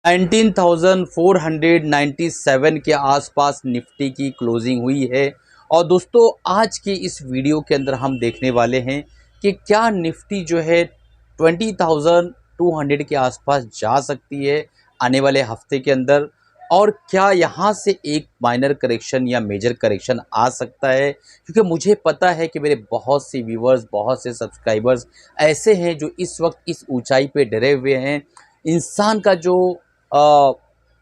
19,497 के आसपास निफ्टी की क्लोजिंग हुई है। और दोस्तों आज के इस वीडियो के अंदर हम देखने वाले हैं कि क्या निफ्टी जो है 20,200 के आसपास जा सकती है आने वाले हफ्ते के अंदर, और क्या यहाँ से एक माइनर करेक्शन या मेजर करेक्शन आ सकता है। क्योंकि मुझे पता है कि मेरे बहुत से व्यूवर्स, बहुत से सब्सक्राइबर्स ऐसे हैं जो इस वक्त इस ऊंचाई पे डरे हुए हैं। इंसान का जो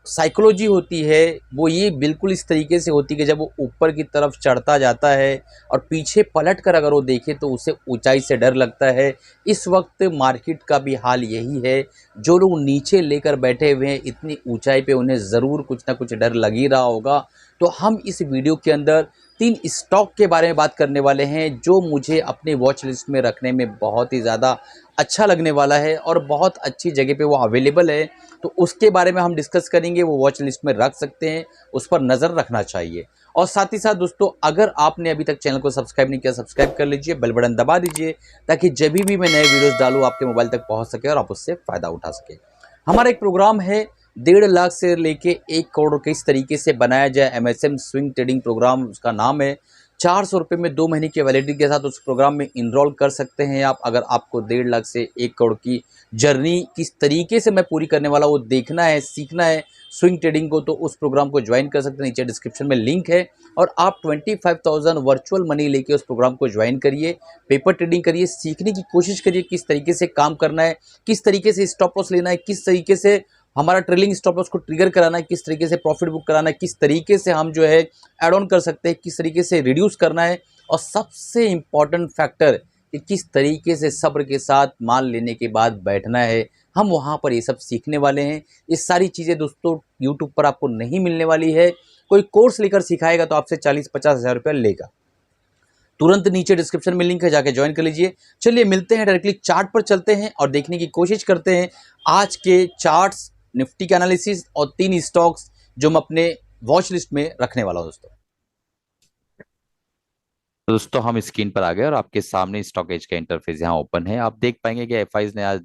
साइकोलॉजी होती है वो ये बिल्कुल इस तरीके से होती है कि जब वो ऊपर की तरफ चढ़ता जाता है और पीछे पलट कर अगर वो देखे तो उसे ऊंचाई से डर लगता है। इस वक्त मार्केट का भी हाल यही है। जो लोग नीचे लेकर बैठे हुए हैं इतनी ऊंचाई पे उन्हें ज़रूर कुछ ना कुछ डर लग ही रहा होगा। तो हम इस वीडियो के अंदर 3 स्टॉक के बारे में बात करने वाले हैं जो मुझे अपने वॉच लिस्ट में रखने में बहुत ही ज़्यादा अच्छा लगने वाला है और बहुत अच्छी जगह पे वो अवेलेबल है। तो उसके बारे में हम डिस्कस करेंगे, वो वॉच लिस्ट में रख सकते हैं, उस पर नज़र रखना चाहिए। और साथ ही साथ दोस्तों अगर आपने अभी तक चैनल को सब्सक्राइब नहीं किया, सब्सक्राइब कर लीजिए, बेल बटन दबा दीजिए ताकि जब भी मैं नए वीडियोस डालूँ आपके मोबाइल तक पहुंच सके और आप उससे फ़ायदा उठा सके। हमारा एक प्रोग्राम है 1.5 लाख से लेके 1 करोड़ किस तरीके से बनाया जाए, एमएसएम स्विंग ट्रेडिंग प्रोग्राम उसका नाम है। 400 रुपये में 2 महीने की वैलिडिटी के साथ उस प्रोग्राम में इनरोल कर सकते हैं आप। अगर आपको 1.5 लाख से 1 करोड़ की जर्नी किस तरीके से मैं पूरी करने वाला वो देखना है, सीखना है स्विंग ट्रेडिंग को, तो उस प्रोग्राम को ज्वाइन कर सकते हैं। नीचे डिस्क्रिप्शन में लिंक है और आप 25,000 वर्चुअल मनी लेके उस प्रोग्राम को ज्वाइन करिए, पेपर ट्रेडिंग करिए, सीखने की कोशिश करिए किस तरीके से काम करना है, किस तरीके से स्टॉप लॉस लेना है, किस तरीके से हमारा ट्रेलिंग स्टॉप लॉस को ट्रिगर कराना है, किस तरीके से प्रॉफिट बुक कराना है, किस तरीके से हम जो है ऐड ऑन कर सकते हैं, किस तरीके से रिड्यूस करना है, और सबसे इम्पॉर्टेंट फैक्टर कि किस तरीके से सब्र के साथ माल लेने के बाद बैठना है। हम वहाँ पर ये सब सीखने वाले हैं। ये सारी चीज़ें दोस्तों यूट्यूब पर आपको नहीं मिलने वाली है। कोई कोर्स लेकर सिखाएगा तो आपसे 40-50 हज़ार रुपया लेगा। तुरंत नीचे डिस्क्रिप्शन में लिंक है, जाके ज्वाइन कर लीजिए। चलिए मिलते हैं, डायरेक्टली चार्ट पर चलते हैं और देखने की कोशिश करते हैं आज के चार्ट्स, निफ्टी के एनालिसिस और 3 स्टॉक्स जो मैं अपने वॉच लिस्ट में रखने वाला हूं दोस्तों। तो दोस्तों हम स्क्रीन पर आ गए और आपके सामने स्टॉक एज का इंटरफेस यहाँ ओपन है। आप देख पाएंगे कि एफआईज ने आज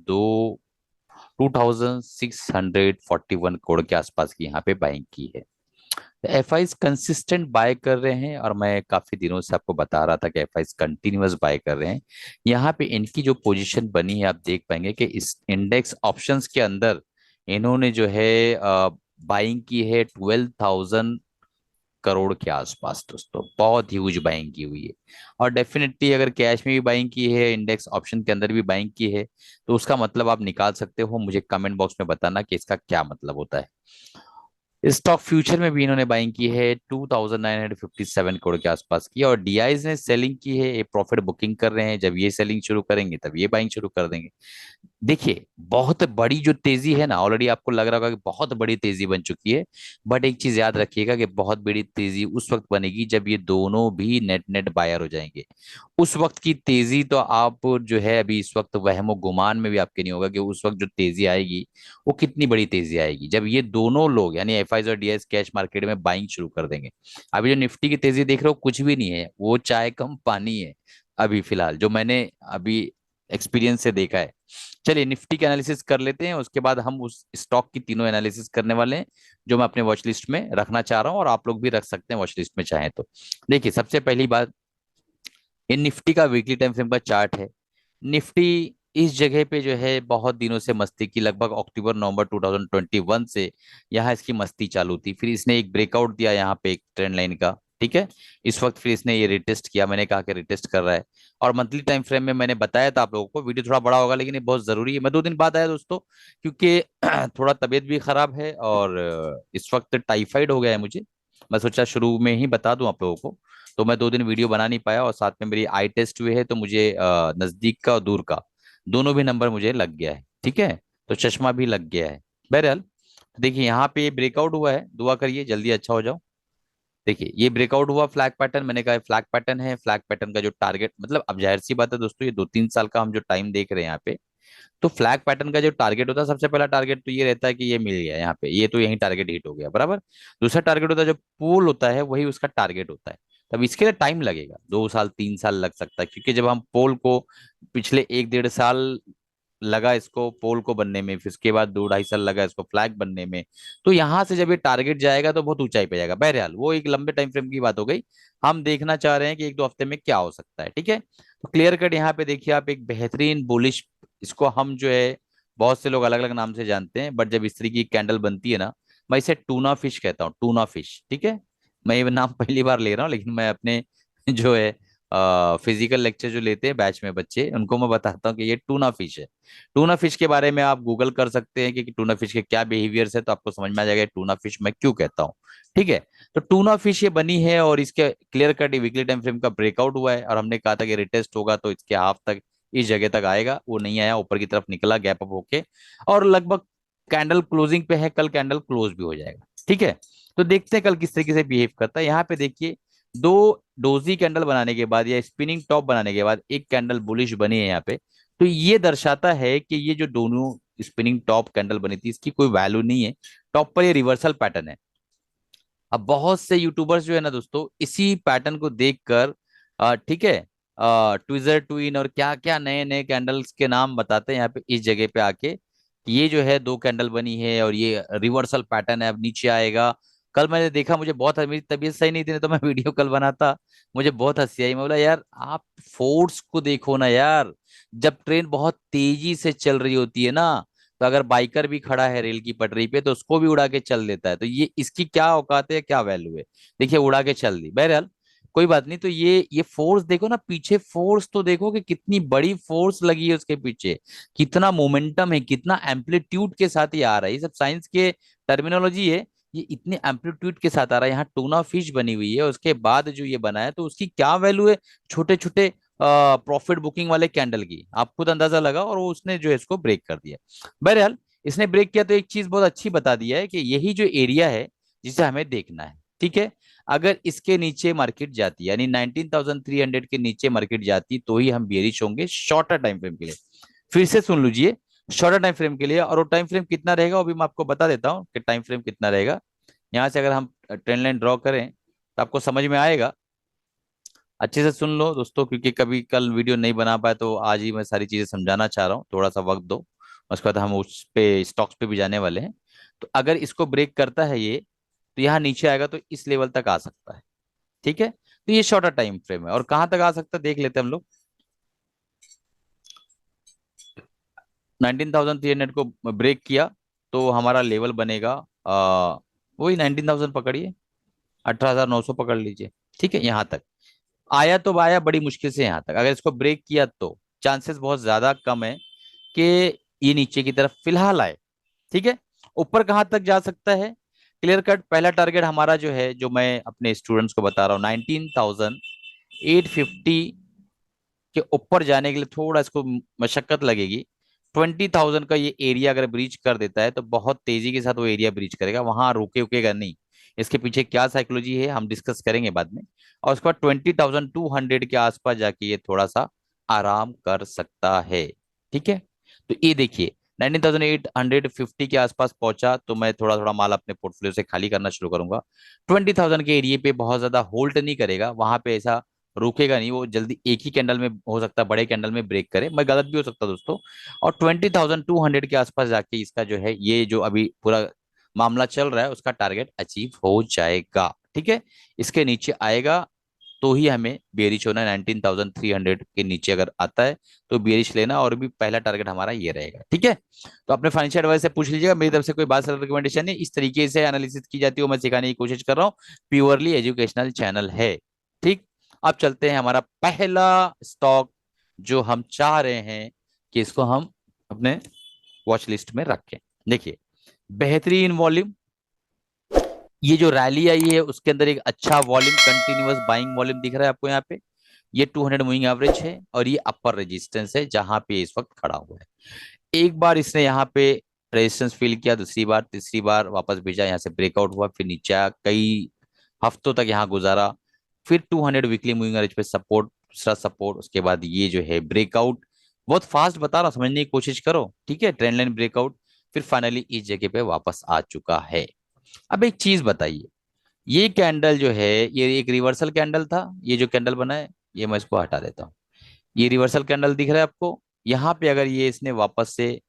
2641 करोड़ के आसपास की यहाँ पे बाइंग की है। एफआईज कंसिस्टेंट बाय कर रहे हैं और मैं काफी दिनों से आपको बता रहा था कि एफआईज कंटिन्यूअस बाय कर रहे हैं। यहाँ पे इनकी जो पोजीशन बनी है आप देख पाएंगे कि इस इंडेक्स ऑप्शंस के अंदर इन्होंने जो है बाइंग की है 12,000 करोड़ के आसपास। दोस्तों बहुत ह्यूज बाइंग की हुई है। और डेफिनेटली अगर कैश में भी बाइंग की है, इंडेक्स ऑप्शन के अंदर भी बाइंग की है, तो उसका मतलब आप निकाल सकते हो। मुझे कमेंट बॉक्स में बताना कि इसका क्या मतलब होता है। स्टॉक फ्यूचर में भी इन्होंने बाइंग की है 2,957 करोड़ के आसपास की, और डीआईज ने सेलिंग की है, ये प्रॉफिट बुकिंग कर रहे हैं। जब ये सेलिंग शुरू करेंगे तब ये बाइंग शुरू कर देंगे। देखिए बहुत बड़ी जो तेजी है ना, ऑलरेडी आपको लग रहा होगा कि बहुत बड़ी तेजी बन चुकी है। बट एक चीज याद रखिएगा कि बहुत बड़ी तेजी उस वक्त बनेगी जब ये दोनों भी नेट नेट बायर हो जाएंगे। उस वक्त की तेजी तो आप जो है अभी इस वक्त वहमो गुमान में भी आपके नहीं होगा कि उस वक्त जो तेजी आएगी वो कितनी बड़ी तेजी आएगी जब ये दोनों लोग यानी एफआईज और डीआईज कैश मार्केट में बाइंग शुरू कर देंगे। अभी जो निफ्टी की तेजी देख रहे हो कुछ भी नहीं है, वो चाय कम पानी है अभी फिलहाल, जो मैंने अभी एक्सपीरियंस से देखा है। चलिए निफ्टी की एनालिसिस कर लेते हैं, उसके बाद हम उस स्टॉक की तीनों एनालिसिस करने वाले हैं जो मैं अपने वॉच लिस्ट में रखना चाह रहा हूं, और आप लोग भी रख सकते हैं वॉच लिस्ट में चाहें तो। देखिए सबसे पहली बात, ये निफ्टी का वीकली टाइम फ्रेम का चार्ट है। निफ्टी इस जगह पे जो है बहुत दिनों से मस्ती की, लगभग अक्टूबर नवंबर 2021 से यहाँ इसकी मस्ती चालू थी। फिर इसने एक ब्रेकआउट दिया यहाँ पे एक ट्रेंड लाइन का, ठीक है। इस वक्त फिर इसने ये रिटेस्ट किया, मैंने कहा कि रिटेस्ट कर रहा है। और मंथली टाइम फ्रेम में मैंने बताया था आप लोगों को, वीडियो थोड़ा बड़ा होगा लेकिन ये बहुत जरूरी है। मैं 2 दिन बाद आया दोस्तों क्योंकि थोड़ा तबीयत भी खराब है और इस वक्त टाइफाइड हो गया है मुझे। मैं सोचा शुरू में ही बता दूं आप लोगों को। तो मैं 2 दिन वीडियो बना नहीं पाया, और साथ में मेरी आई टेस्ट हुए है तो मुझे नजदीक का और दूर का दोनों भी नंबर मुझे लग गया है, ठीक है। तो चश्मा भी लग गया है। बहरहाल तो देखिए यहाँ पे ब्रेकआउट हुआ है, दुआ करिए जल्दी अच्छा हो जाओ। देखिए ये ब्रेकआउट हुआ फ्लैग पैटर्न, मैंने कहा फ्लैग पैटर्न है। फ्लैग पैटर्न का जो टारगेट, मतलब अब जाहिर सी बात है दोस्तों, ये 2-3 साल का हम जो टाइम देख रहे हैं यहाँ पे, तो फ्लैग पैटर्न का जो टारगेट होता है, सबसे पहला टारगेट तो ये रहता है कि ये मिल गया यहाँ पे, ये तो यही टारगेट हिट हो गया बराबर। दूसरा टारगेट होता है जो पोल होता है, वही उसका टारगेट होता है। तब इसके लिए टाइम लगेगा, 2 साल 3 साल लग सकता है, क्योंकि जब हम पोल को पिछले 1-1.5 साल लगा इसको पोल को बनने में, फिर उसके बाद 2-2.5 साल लगा इसको फ्लैग बनने में। तो यहाँ से जब ये टारगेट जाएगा तो बहुत ऊंचाई पे जाएगा। बहरहाल वो एक लंबे टाइम फ्रेम की बात हो गई। हम देखना चाह रहे हैं कि 1-2 हफ्ते में क्या हो सकता है। ठीक है, तो क्लियर कट यहाँ पे देखिए आप, एक बेहतरीन बुलिश, इसको हम जो है बहुत से लोग अलग अलग नाम से जानते हैं, बट जब इस तरीके की कैंडल बनती है ना, मैं इसे टूना फिश कहता हूँ, टूना फिश। ठीक है, मैं ये नाम पहली बार ले रहा हूँ, लेकिन मैं अपने जो है फिजिकल लेक्चर जो लेते हैं बैच में बच्चे, उनको मैं बताता हूँ कि ये टूना फिश है। टूना फिश के बारे में आप गूगल कर सकते हैं कि टूना फिश के क्या बिहेवियर्स है, तो आपको समझ में आ जाएगा टूना फिश मैं क्यों कहता हूँ। ठीक है, तो टूना फिश ये बनी है और इसके clear cut weekly time frame का ब्रेकआउट हुआ है, और हमने कहा था कि रिटेस्ट होगा तो इसके हाफ तक इस जगह तक आएगा, वो नहीं आया, ऊपर की तरफ निकला गैप अप होके, और लगभग कैंडल क्लोजिंग पे है, कल कैंडल क्लोज भी हो जाएगा। ठीक है, तो देखते हैं कल किस तरीके से बिहेव करता है। यहाँ पे देखिए, दो डोजी कैंडल बनाने के बाद या स्पिनिंग टॉप बनाने के बाद एक कैंडल बुलिश बनी है यहाँ पे, तो ये दर्शाता है कि ये जो दोनों स्पिनिंग टॉप कैंडल बनी थी इसकी कोई वैल्यू नहीं है, टॉप पर ये रिवर्सल पैटर्न है। अब बहुत से यूट्यूबर्स जो है ना दोस्तों, इसी पैटर्न को देखकर ठीक है, ट्विजर ट्विन और क्या क्या नए नए कैंडल्स के नाम बताते हैं यहाँ पे इस जगह पे आके कि ये जो है दो कैंडल बनी है और ये रिवर्सल पैटर्न है, अब नीचे आएगा। कल मैंने देखा, मुझे बहुत, मेरी तबीयत सही नहीं थी, नहीं तो मैं वीडियो कल बनाता। मुझे बहुत हंसी आई, मैं बोला यार आप फोर्स को देखो ना यार, जब ट्रेन बहुत तेजी से चल रही होती है ना, तो अगर बाइकर भी खड़ा है रेल की पटरी पे तो उसको भी उड़ा के चल देता है, तो ये इसकी क्या औकात है, क्या वैल्यू है। देखिए उड़ा के चल दी, बहरहाल कोई बात नहीं। तो ये फोर्स देखो ना पीछे, फोर्स तो देखो कि कितनी बड़ी फोर्स लगी है उसके पीछे, कितना मोमेंटम है, कितना एम्पलीट्यूड के साथ ये आ रहा है। ये सब साइंस के टर्मिनोलॉजी है, ये इतने एम्पलीट्यूड के साथ आ रहा है। यहाँ टूना फिश बनी हुई है, उसके बाद जो ये बना है तो उसकी क्या वैल्यू है, छोटे छोटे प्रॉफिट बुकिंग वाले कैंडल की, आप खुद अंदाजा लगा, और वो उसने जो है इसको ब्रेक कर दिया। बहरहाल इसने ब्रेक किया तो एक चीज बहुत अच्छी बता दिया है कि यही जो एरिया है जिसे हमें देखना है। ठीक है, अगर इसके नीचे मार्केट जाती, यानी 19,300 के नीचे मार्केट जाती, तो ही हम बेरिश होंगे शॉर्टर टाइम फ्रेम के लिए। फिर से सुन लीजिए, शॉर्टर टाइम फ्रेम के लिए, और वो टाइम फ्रेम कितना रहेगा वो भी मैं आपको बता देता हूँ कि टाइम फ्रेम कितना रहेगा। यहाँ से अगर हम ट्रेंड लाइन ड्रॉ करें तो आपको समझ में आएगा। अच्छे से सुन लो दोस्तों, क्योंकि कभी कल वीडियो नहीं बना पाए, तो आज ही मैं सारी चीजें समझाना चाह रहा हूँ, थोड़ा सा वक्त दो। उसके बाद हम उस पे स्टॉक्स पे भी जाने वाले हैं। तो अगर इसको ब्रेक करता है ये, तो यहाँ नीचे आएगा तो इस लेवल तक आ सकता है। ठीक है, तो ये शॉर्टर टाइम फ्रेम है, और कहाँ तक आ सकता है देख लेते हैं हम लोग। 19,300 को ब्रेक किया तो हमारा लेवल बनेगा, वही 19,000 पकड़िए, 18,900 पकड़ लीजिए। ठीक है, यहाँ तक आया तो आया बड़ी मुश्किल से यहाँ तक। अगर इसको ब्रेक किया तो चांसेस बहुत ज्यादा कम है कि ये नीचे की तरफ फिलहाल आए। ठीक है, ऊपर कहाँ तक जा सकता है, क्लियर कट पहला टारगेट हमारा जो है, जो मैं अपने स्टूडेंट्स को बता रहा हूँ, 19,850 के ऊपर जाने के लिए थोड़ा इसको मशक्कत लगेगी। 20,000 का ये एरिया अगर ब्रीच कर देता है तो बहुत तेजी के साथ वो एरिया ब्रीच करेगा, वहां रुके उकेगा नहीं। इसके पीछे क्या साइकोलॉजी है हम डिस्कस करेंगे बाद में। और उसके बाद 20,200 के आसपास जाके ये थोड़ा सा आराम कर सकता है। ठीक है, तो ये देखिए 19,850 के आसपास पहुंचा तो मैं थोड़ा थोड़ा माल अपने पोर्टफोलियो से खाली करना शुरू करूंगा। 20,000 के एरिया पे बहुत ज्यादा होल्ड नहीं करेगा, वहां पे ऐसा रुकेगा नहीं, वो जल्दी एक ही कैंडल में हो सकता है बड़े कैंडल में ब्रेक करे, मैं गलत भी हो सकता दोस्तों। और 20,200 के आसपास जाके इसका जो है ये जो अभी पूरा मामला चल रहा है उसका टारगेट अचीव हो जाएगा। ठीक है, इसके नीचे आएगा तो ही हमें बेरिश होना है। 19,300 के नीचे अगर आता है तो बेरिश लेना, और भी पहला टारगेट हमारा ये रहेगा। ठीक है, तो अपने फाइनेंशियल एडवाइस से पूछ लीजिएगा, मेरी तरफ से कोई बात रिकमेंडेशन नहीं, इस तरीके से एनालिसिस की जाती है वो मैं सिखाने की कोशिश कर रहा हूँ। प्योरली एजुकेशनल चैनल है। ठीक, अब चलते हैं हमारा पहला स्टॉक, जो हम चाह रहे हैं कि इसको हम अपने वॉच लिस्ट में रखें। देखिए बेहतरीन वॉल्यूम, ये जो रैली आई है उसके अंदर एक अच्छा वॉल्यूम, कंटिन्यूअस बाइंग वॉल्यूम दिख रहा है आपको यहाँ पे। ये 200 मूविंग एवरेज है और ये अपर रेजिस्टेंस है जहां पे इस वक्त खड़ा हुआ है। एक बार इसने यहाँ पे रेजिस्टेंस फील किया, दूसरी बार तीसरी बार वापस भेजा, यहाँ से ब्रेकआउट हुआ, फिर नीचे आया, कई हफ्तों तक यहाँ गुजारा, फिर 200 वीकली मूविंग एवरेज पे सपोर्ट, दूसरा सपोर्ट, उसके बाद ये जो है ब्रेकआउट। बहुत फास्ट बता रहा हूं, समझने की कोशिश करो। ठीक है, ट्रेंड लाइन ब्रेकआउट, फिर फाइनली इस जगह पे वापस आ चुका है। अब एक चीज बताइए, ये कैंडल जो है ये एक रिवर्सल कैंडल था, ये जो कैंडल बना है, ये मैं इसको हटा देता हूँ। ये रिवर्सल कैंडल दिख रहा है आपको, यहाँ पे अगर ये इसने वापस से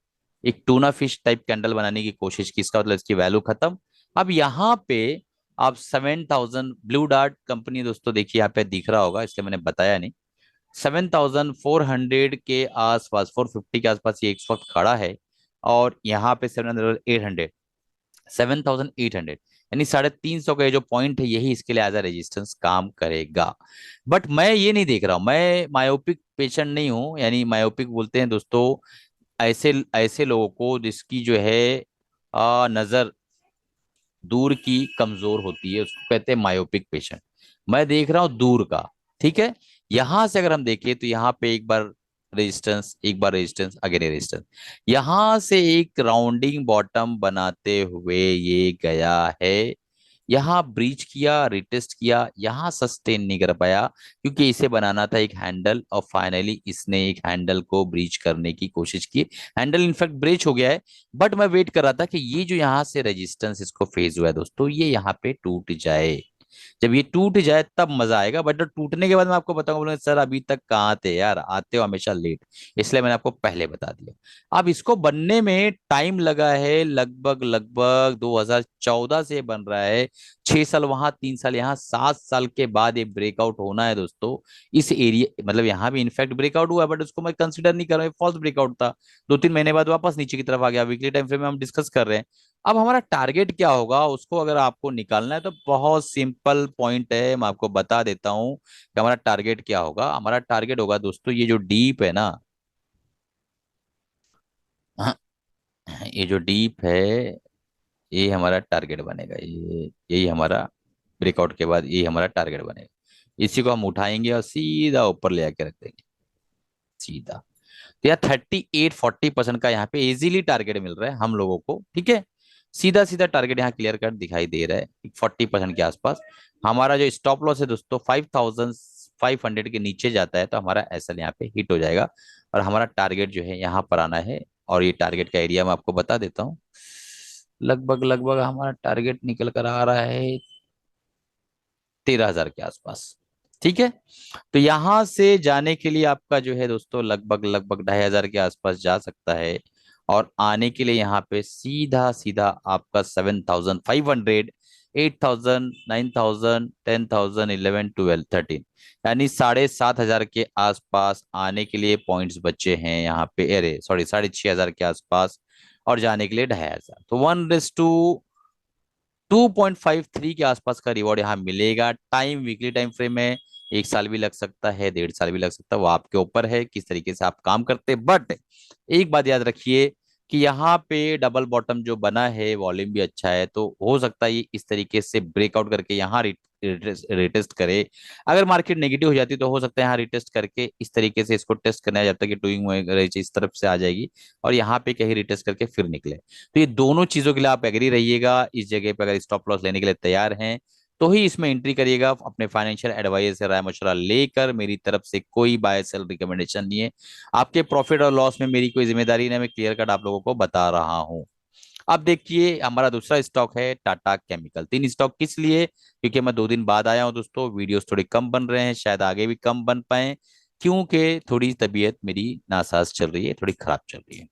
एक टूना फिश टाइप कैंडल बनाने की कोशिश की, इसका मतलब इसकी वैल्यू खत्म। अब यहाँ पे आप 7,000 ब्लू डार्ट कंपनी दोस्तों देखिए यहाँ पे दिख रहा होगा, इसलिए मैंने बताया नहीं। 7,400 के आसपास, 450 के आसपास ये इस वक्त खड़ा है। और यहाँ पे 7,800 यानी 350 का ये जो पॉइंट है, यही इसके लिए एज अ रेजिस्टेंस काम करेगा। बट मैं ये नहीं देख रहा हूँ, मैं मायोपिक पेशेंट नहीं हूँ। यानी मायोपिक बोलते हैं दोस्तों ऐसे ऐसे लोगों को जिसकी जो है नजर दूर की कमजोर होती है, उसको कहते हैं मायोपिक पेशेंट। मैं देख रहा हूं दूर का। ठीक है, यहां से अगर हम देखें तो यहाँ पे एक बार रेजिस्टेंस, एक बार रेजिस्टेंस, अगेन रेजिस्टेंस। यहां से एक राउंडिंग बॉटम बनाते हुए ये गया है, यहाँ ब्रीच किया, रिटेस्ट किया, यहाँ सस्टेन नहीं कर पाया, क्योंकि इसे बनाना था एक हैंडल, और फाइनली इसने एक हैंडल को ब्रीच करने की कोशिश की। हैंडल इनफैक्ट ब्रीच हो गया है। बट मैं वेट कर रहा था कि ये जो यहाँ से रेजिस्टेंस इसको फेस हुआ है दोस्तों, ये यहाँ पे टूट जाए। जब ये टूट जाए तब मजा आएगा। बट टूटने के बाद मैं आपको बताऊंगा, बोलूंगा सर अभी तक कहाँ थे यार, आते हो हमेशा लेट। इसलिए मैंने आपको पहले बता दिया। अब इसको बनने में टाइम लगा है, लगभग लगभग 2014 से बन रहा है। 6 साल वहां, 3 साल यहाँ, 7 साल के बाद ये ब्रेकआउट होना है दोस्तों। इस एरिया मतलब यहाँ भी इनफैक्ट ब्रेकआउट हुआ, बट उसको मैं कंसिडर नहीं कर रहा हूँ, फॉल्स ब्रेकआउट था। 2-3 महीने बाद वापस नीचे की तरफ आ गया। वीकली टाइम फ्रेम में हम डिस्कस कर रहे हैं। अब हमारा टारगेट क्या होगा, उसको अगर आपको निकालना है तो बहुत सिंपल पॉइंट है, मैं आपको बता देता हूं कि हमारा टारगेट क्या होगा। हमारा टारगेट होगा दोस्तों, ये जो डीप है ना, ये जो डीप है, ये हमारा टारगेट बनेगा। ये यही हमारा ब्रेकआउट के बाद यही हमारा टारगेट बनेगा। इसी को हम उठाएंगे और सीधा ऊपर ले आके रख देंगे, सीधा। तो यार 38-40% का यहाँ पे इजीली टारगेट मिल रहा है हम लोगों को। ठीक है, सीधा सीधा टारगेट यहाँ क्लियर कट दिखाई दे रहा है 40% के आसपास। हमारा जो स्टॉप लॉस है दोस्तों 5,500 के नीचे जाता है तो हमारा एसएल यहाँ पे हिट हो जाएगा। और हमारा टारगेट जो है यहाँ पर आना है। और ये टारगेट का एरिया मैं आपको बता देता हूँ। लगभग लगभग हमारा टारगेट निकल कर आ रहा है 13,000 के आसपास। ठीक है, तो यहां से जाने के लिए आपका जो है दोस्तों लगभग लगभग 2,500 के आसपास जा सकता है। और आने के लिए यहाँ पे सीधा सीधा आपका 7,500, 8,000, 9,000, 10,000, 11, 12, 13, यानी 7,500 के आसपास आने के लिए पॉइंट्स बचे हैं यहाँ पे। अरे सॉरी, 6,500 के आसपास। और जाने के लिए 2,500, तो 1:2.53 के आसपास का रिवॉर्ड यहाँ मिलेगा। टाइम वीकली टाइम फ्रेम है, 1 साल भी लग सकता है, 1.5 साल भी लग सकता है, वो आपके ऊपर है किस तरीके से आप काम करते हैं। बट एक बात याद रखिए कि यहाँ पे डबल बॉटम जो बना है, वॉल्यूम भी अच्छा है, तो हो सकता है ये इस तरीके से ब्रेकआउट करके यहाँ रिटेस्ट करे। अगर मार्केट नेगेटिव हो जाती तो हो सकता है यहाँ रिटेस्ट करके इस तरीके से इसको टेस्ट करना है, जब तक कि डूइंग रेंज इस तरफ से आ जाएगी और यहाँ पे कहीं रिटेस्ट करके फिर निकले। तो ये दोनों चीजों के लिए आप एग्री रहिएगा। इस जगह पे अगर स्टॉप लॉस लेने के लिए तैयार हैं तो ही इसमें एंट्री करिएगा। अपने फाइनेंशियल एडवाइजर से राय मशवरा लेकर, मेरी तरफ से कोई बाय सेल रिकमेंडेशन नहीं है। आपके प्रॉफिट और लॉस में मेरी कोई जिम्मेदारी नहीं है, मैं क्लियर कट आप लोगों को बता रहा हूं। अब देखिए हमारा दूसरा स्टॉक है टाटा केमिकल। 3 स्टॉक किस लिए, क्योंकि मैं 2 दिन बाद आया हूं दोस्तों, वीडियोस थोड़ी कम बन रहे हैं, शायद आगे भी कम बन पाए, क्योंकि थोड़ी तबीयत मेरी नासाज चल रही है, थोड़ी खराब चल रही है।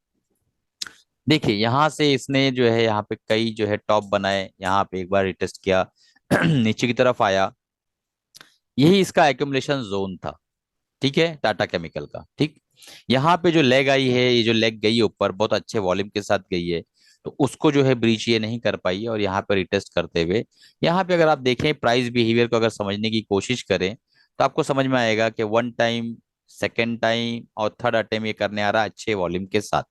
देखिए यहाँ से इसने जो है यहाँ पे कई जो है टॉप बनाए, यहाँ पे एक बार रिटेस्ट किया, नीचे की तरफ आया। यही इसका एक्यूमुलेशन जोन था। ठीक है, टाटा केमिकल का। ठीक, यहाँ पे जो लेग आई है, ये जो लेग गई है ऊपर, बहुत अच्छे वॉल्यूम के साथ गई है, तो उसको जो है ब्रीच ये नहीं कर पाई है। और यहाँ पे रिटेस्ट करते हुए, यहाँ पे अगर आप देखें प्राइस बिहेवियर को अगर समझने की कोशिश करें तो आपको समझ में आएगा कि 1 टाइम, सेकेंड टाइम और थर्ड अटेम्प्ट ये करने आ रहा है अच्छे वॉल्यूम के साथ।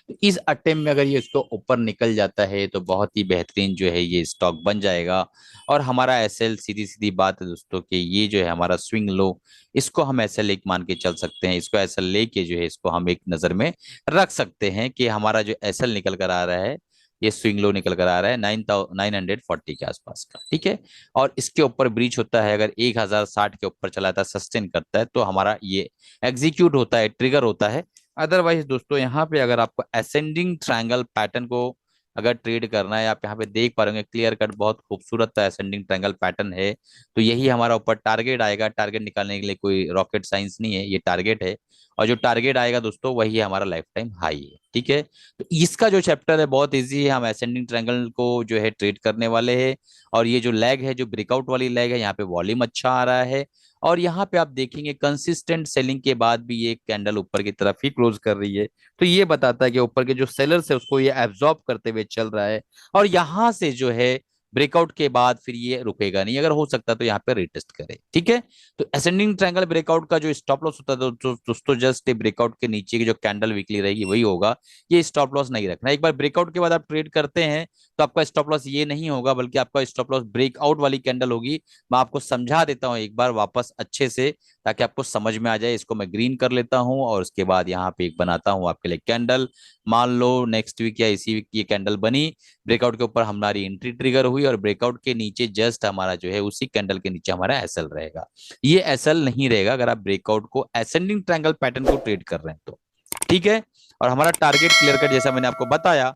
तो इस अटेम्प्ट में अगर ये इसको ऊपर निकल जाता है तो बहुत ही बेहतरीन जो है ये स्टॉक बन जाएगा। और हमारा एसएल, सीधी सीधी बात है दोस्तों कि ये जो है हमारा स्विंग लो, इसको हम एसएल एक मान के चल सकते हैं। इसको एसएल लेके जो है इसको हम एक नजर में रख सकते हैं कि हमारा जो एसएल निकल कर आ रहा है, ये स्विंग लो निकल कर आ रहा है 9,940 के आसपास का। ठीक है, और इसके ऊपर ब्रीच होता है, अगर 1,060 के ऊपर चला जाता है, सस्टेन करता है, तो हमारा ये एग्जीक्यूट होता है, ट्रिगर होता है। अदरवाइज दोस्तों यहाँ पे अगर आपको असेंडिंग ट्रायंगल पैटर्न को अगर ट्रेड करना है, आप यहाँ पे देख पा रहे होंगे क्लियर कट बहुत खूबसूरत असेंडिंग ट्रायंगल पैटर्न है। तो यही हमारा ऊपर टारगेट आएगा। टारगेट निकालने के लिए कोई रॉकेट साइंस नहीं है, ये टारगेट है। और जो टारगेट आएगा दोस्तों वही हमारा लाइफ टाइम हाई है। ठीक है, तो इसका जो चैप्टर है बहुत इजी है। हम असेंडिंग ट्रायंगल को जो है ट्रेड करने वाले हैं। और ये जो लेग है, जो ब्रेकआउट वाली लेग है, यहाँ पे वॉल्यूम अच्छा आ रहा है। और यहाँ पे आप देखेंगे कंसिस्टेंट सेलिंग के बाद भी ये कैंडल ऊपर की तरफ ही क्लोज कर रही है। तो ये बताता है कि ऊपर के जो सेलर्स है उसको ये एब्जॉर्ब करते हुए चल रहा है। और यहाँ से जो है ब्रेकआउट के बाद फिर ये रुकेगा नहीं, अगर हो सकता तो यहाँ पे रिटेस्ट करे। ठीक है, तो असेंडिंग ट्रायंगल ब्रेकआउट का जो स्टॉप लॉस होता है दोस्तों जस्ट ब्रेकआउट के नीचे की जो कैंडल वीकली रहेगी वही होगा। ये स्टॉप लॉस नहीं रखना। एक बार ब्रेकआउट के बाद आप ट्रेड करते हैं तो आपका स्टॉप लॉस ये नहीं होगा, बल्कि आपका स्टॉप लॉस ब्रेकआउट वाली कैंडल होगी। मैं आपको समझा देता हूँ एक बार वापस अच्छे से, ताकि आपको समझ में आ जाए। इसको मैं ग्रीन कर लेता हूँ और उसके बाद यहाँ पे एक बनाता हूँ आपके लिए कैंडल। मान लो नेक्स्ट वीक या इसी वीक की कैंडल बनी, ब्रेकआउट के ऊपर हमारी एंट्री ट्रिगर हुई और ब्रेकआउट के नीचे जस्ट हमारा जो है उसी कैंडल के नीचे हमारा एसएल रहेगा। ये एसएल नहीं रहेगा अगर आप ब्रेकआउट को असेंडिंग ट्रायंगल पैटर्न को ट्रेड कर रहे हैं तो। ठीक है, और हमारा टारगेट क्लियर कट जैसा मैंने आपको बताया,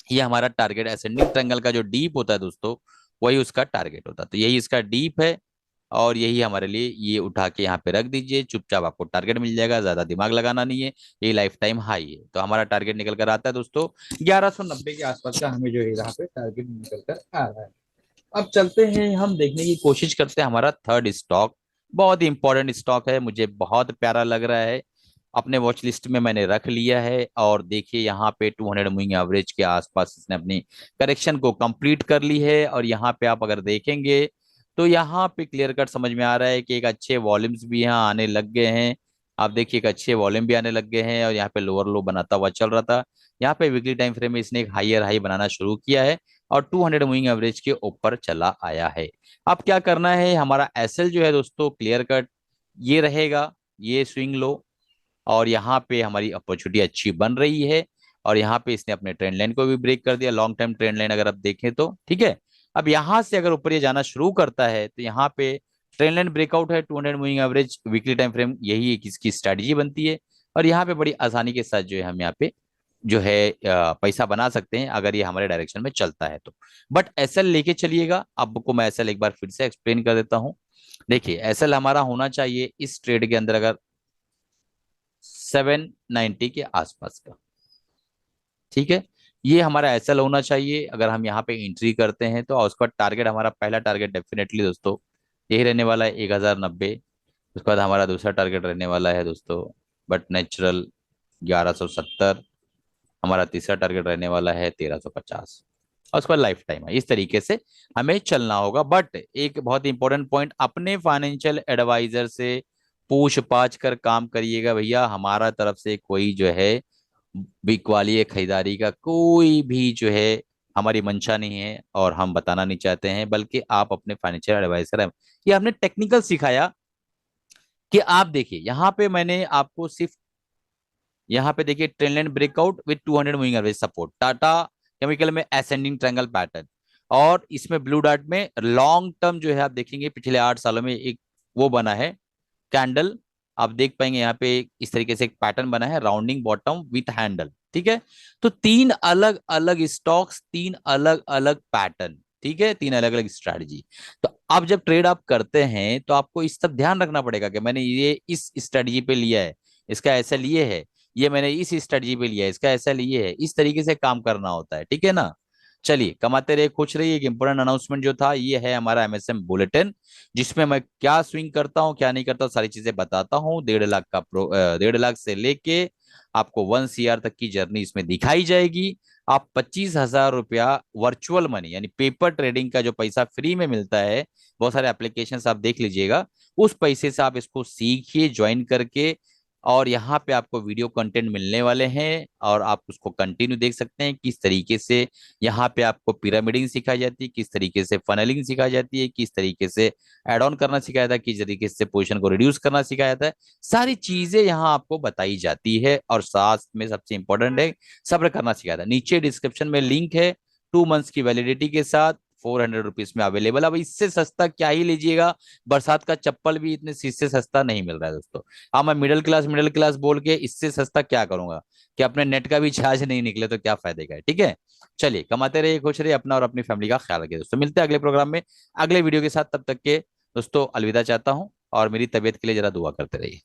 ये हमारा टारगेट असेंडिंग ट्रायंगल का जो डीप होता है दोस्तों वही उसका टारगेट होता है। तो यही इसका डीप है और यही हमारे लिए, ये उठा के यहाँ पे रख दीजिए, चुपचाप आपको टारगेट मिल जाएगा, ज्यादा दिमाग लगाना नहीं है। ये लाइफ टाइम हाई है। तो हमारा टारगेट निकल कर आता है दोस्तों 1190 के आसपास का, हमें जो है यहाँ पे टारगेट निकल कर आ रहा है। अब चलते हैं, हम देखने की कोशिश करते हैं हमारा थर्ड स्टॉक। बहुत ही इंपॉर्टेंट स्टॉक है, मुझे बहुत प्यारा लग रहा है। अपने वॉच लिस्ट में मैंने रख लिया है। और देखिए यहाँ पे 200 मूविंग एवरेज के आसपास इसने अपनी करेक्शन को कंप्लीट कर ली है। और यहाँ पे आप अगर देखेंगे तो यहाँ पे क्लियर कट समझ में आ रहा है कि एक अच्छे वॉल्यूम्स भी यहाँ आने लग गए हैं। आप देखिए एक अच्छे वॉल्यूम भी आने लग गए हैं और यहाँ पे लोअर लो बनाता हुआ चल रहा था। यहाँ पे वीकली टाइम फ्रेम में इसने एक हायर हाई बनाना शुरू किया है और 200 मूविंग एवरेज के ऊपर चला आया है। अब क्या करना है, हमारा एसएल जो है दोस्तों क्लियर कट ये रहेगा, ये स्विंग लो। और यहाँ पे हमारी अपॉर्चुनिटी अच्छी बन रही है। और यहाँ पे इसने अपने ट्रेंड लाइन को भी ब्रेक कर दिया, लॉन्ग टर्म ट्रेंड लाइन अगर आप देखें तो। ठीक है, अब यहाँ से अगर ऊपर ये जाना शुरू करता है तो यहाँ पे ट्रेंड लाइन ब्रेकआउट है, 200 moving average weekly time frame, यही एक इसकी स्ट्रेटजी बनती है। और यहाँ पे बड़ी आसानी के साथ जो है हम यहाँ पे जो है पैसा बना सकते हैं अगर ये हमारे डायरेक्शन में चलता है तो। बट एसएल लेके चलिएगा। आपको मैं एसएल एक बार फिर से एक्सप्लेन कर देता हूँ। देखिए एसएल हमारा होना चाहिए इस ट्रेड के अंदर अगर 790 के आसपास का। ठीक है, ये हमारा एसएल होना चाहिए अगर हम यहाँ पे एंट्री करते हैं तो। और उसका टारगेट, हमारा पहला टारगेट डेफिनेटली दोस्तों यही रहने वाला है 1090। उसके बाद हमारा दूसरा टारगेट रहने वाला है दोस्तों बट नेचुरल 1170। हमारा तीसरा टारगेट रहने वाला है 1350। और उसके बाद लाइफ टाइम है। इस तरीके से हमें चलना होगा। बट एक बहुत इंपॉर्टेंट पॉइंट, अपने फाइनेंशियल एडवाइजर से पूछ पाछ कर काम करिएगा भैया। हमारा तरफ से कोई जो है बिक वाली है खरीदारी का कोई भी जो है हमारी मंशा नहीं है और हम बताना नहीं चाहते हैं। बल्कि आप अपने फाइनेंशियल एडवाइजर है, ये हमने टेक्निकल सिखाया कि आप देखिए यहाँ पे मैंने आपको सिर्फ यहाँ पे देखिए trend line breakout with 200 moving average support, Tata chemical में असेंडिंग ट्रायंगल पैटर्न। और इसमें ब्लू डॉट में लॉन्ग टर्म जो है आप देखेंगे पिछले 8 सालों में एक वो बना है कैंडल। आप देख पाएंगे यहाँ पे इस तरीके से एक पैटर्न बना है, राउंडिंग बॉटम विथ हैंडल। ठीक है, तो तीन अलग अलग स्टॉक्स, तीन अलग अलग पैटर्न। ठीक है, तीन अलग अलग स्ट्रैटेजी। तो अब जब ट्रेड आप करते हैं तो आपको इस सब ध्यान रखना पड़ेगा कि मैंने ये इस स्ट्रैटेजी पे लिया है, इसका ऐसा लिए है। ये मैंने इस स्ट्रेटजी पे लिया है, इसका ऐसा लिए है। इस तरीके से काम करना होता है। ठीक है ना। चलिए कमाते रहिए, खुश रहिए। एक इंपोर्टेंट अनाउंसमेंट जो था ये है हमारा एमएसएम बुलेटिन, जिसमें मैं क्या स्विंग करता हूँ क्या नहीं करता सारी चीजें बताता हूँ। 1.5 लाख का 1.5 लाख से लेके आपको 1 CR तक की जर्नी इसमें दिखाई जाएगी। आप 25,000 रुपया वर्चुअल मनी यानी पेपर ट्रेडिंग का जो पैसा फ्री में मिलता है, बहुत सारे एप्लीकेशन आप देख लीजिएगा, उस पैसे से आप इसको सीखिए ज्वाइन करके। और यहाँ पे आपको वीडियो कंटेंट मिलने वाले हैं और आप उसको कंटिन्यू देख सकते हैं किस तरीके से यहाँ पे आपको पिरामिडिंग सिखाई जाती है, किस तरीके से फनलिंग सिखाई जाती है, किस तरीके से एड ऑन करना सिखाया जाता है, किस तरीके से पोजीशन को रिड्यूस करना सिखाया जाता है। सारी चीजें यहाँ आपको बताई जाती है। और साथ में सबसे इंपॉर्टेंट है, सब्र करना सिखाया जाता है। नीचे डिस्क्रिप्शन में लिंक है 2 मंथ्स की वैलिडिटी के साथ 400 रुपीज में अवेलेबल। अब इससे सस्ता क्या ही लीजिएगा, बरसात का चप्पल भी इतने इससे सस्ता नहीं मिल रहा है दोस्तों। हाँ, मैं मिडिल क्लास बोल के इससे सस्ता क्या करूंगा, कि अपने नेट का भी चार्ज नहीं निकले तो क्या फायदे का है। ठीक है, चलिए कमाते रहिए, खुश रहिए, अपना और अपनी फैमिली का ख्याल रखिए दोस्तों। मिलते हैं अगले प्रोग्राम में अगले वीडियो के साथ, तब तक के दोस्तों अलविदा चाहता हूँ, और मेरी तबीयत के लिए जरा दुआ करते रहिए।